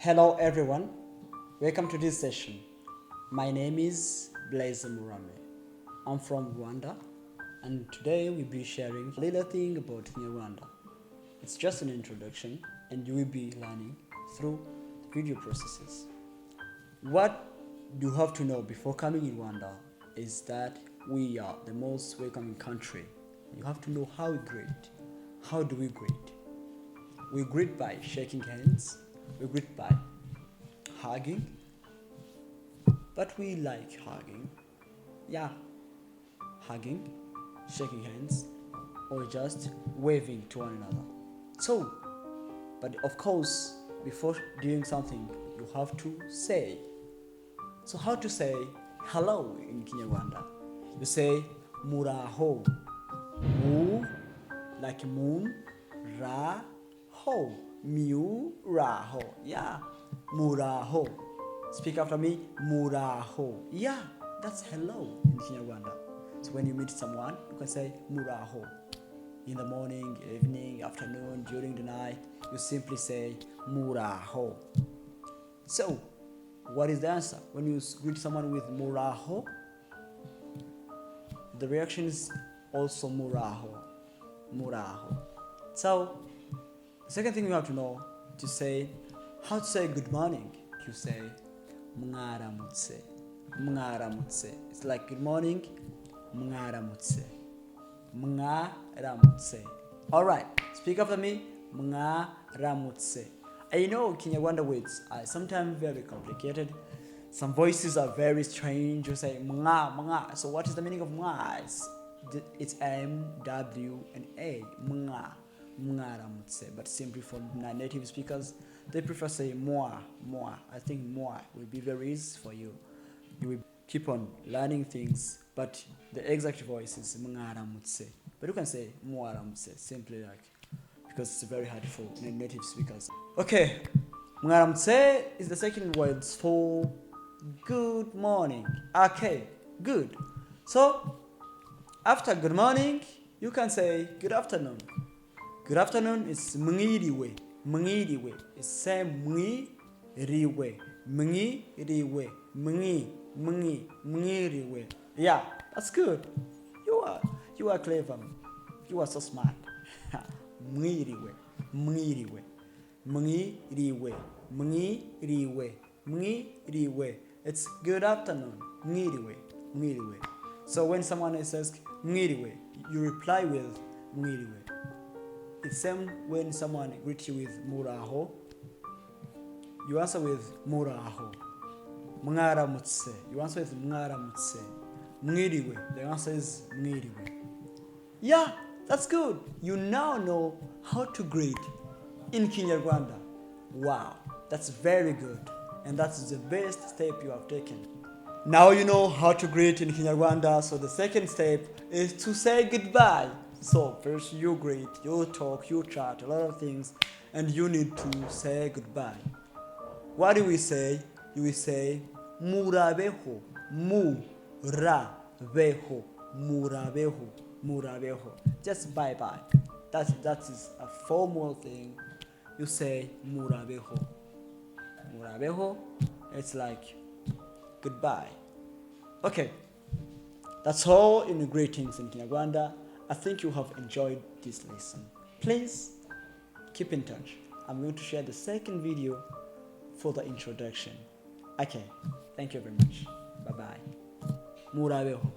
Hello everyone, welcome to this session. My name is Blaise Murame. I'm from Rwanda and today we'll be sharing a little thing about Kinyarwanda. It's just an introduction and you will be learning through the video processes. What you have to know before coming in Rwanda is that we are the most welcoming country. You have to know how we greet. How do we greet? We greet by shaking hands. We greet by hugging, but we like hugging. Yeah, hugging, shaking hands, or just waving to one another. So, but of course, before doing something, you have to say. So how to say hello in Kinyarwanda? You say MURAHO. Mu, like moon, ra, ho. MURAHO. Yeah, MURAHO. Speak after me. MURAHO. Yeah, that's hello in Kinyarwanda. So when you meet someone, you can say MURAHO. In the morning, evening, afternoon, during the night, you simply say MURAHO. So, what is the answer? When you greet someone with MURAHO, the reaction is also MURAHO. MURAHO. So, the second thing you have to know to say how to say good morning. You say MWARAMUTSE. MWARAMUTSE. It's like good morning. MWARAMUTSE. MWARAMUTSE. Alright, speak after me. MWARAMUTSE. I know Kinyarwanda words are sometimes very complicated. Some voices are very strange. You say mga. So what is the meaning of mga? It's M, W, and A. Mga. MWARAMUTSE. But simply for native speakers, they prefer say more. I think more will be very easy for you. You will keep on learning things, but the exact voice is MWARAMUTSE. But you can say MUARAMUTSE simply like because it's very hard for native speakers. Okay, MWARAMUTSE is the second word for good morning. Okay, good. So after good morning, you can say good afternoon. Good afternoon is mwiriwe. Mwiriwe. It's same mwiriwe. Mwiriwe. Mwiriwe. Yeah, that's good. You are clever. You are so smart. Mwiriwe. Mwiriwe. Mwiriwe. Mwiriwe. Mwiriwe. It's good afternoon. Mwiriwe. Mwiriwe. So when someone says mwiriwe, you reply with mwiriwe. It's same when someone greets you with MURAHO, you answer with MURAHO. MWARAMUTSE, you answer with MWARAMUTSE. Mwiriwe, the answer is mwiriwe. Yeah, that's good. You now know how to greet in Kinyarwanda. Wow, that's very good. And that's the best step you have taken. Now you know how to greet in Kinyarwanda, so the second step is to say goodbye. So first you greet, you talk, you chat, a lot of things, and you need to say goodbye. What do we say? You will say MURABEHO. MURABEHO. MURABEHO. MURABEHO. Just bye-bye. That is a formal thing. You say MURABEHO. MURABEHO. It's like goodbye. Okay. That's all in the greetings in Kinyarwanda. I think you have enjoyed this lesson. Please keep in touch. I'm going to share the second video for the introduction. Okay, thank you very much. Bye-bye. MURABEHO.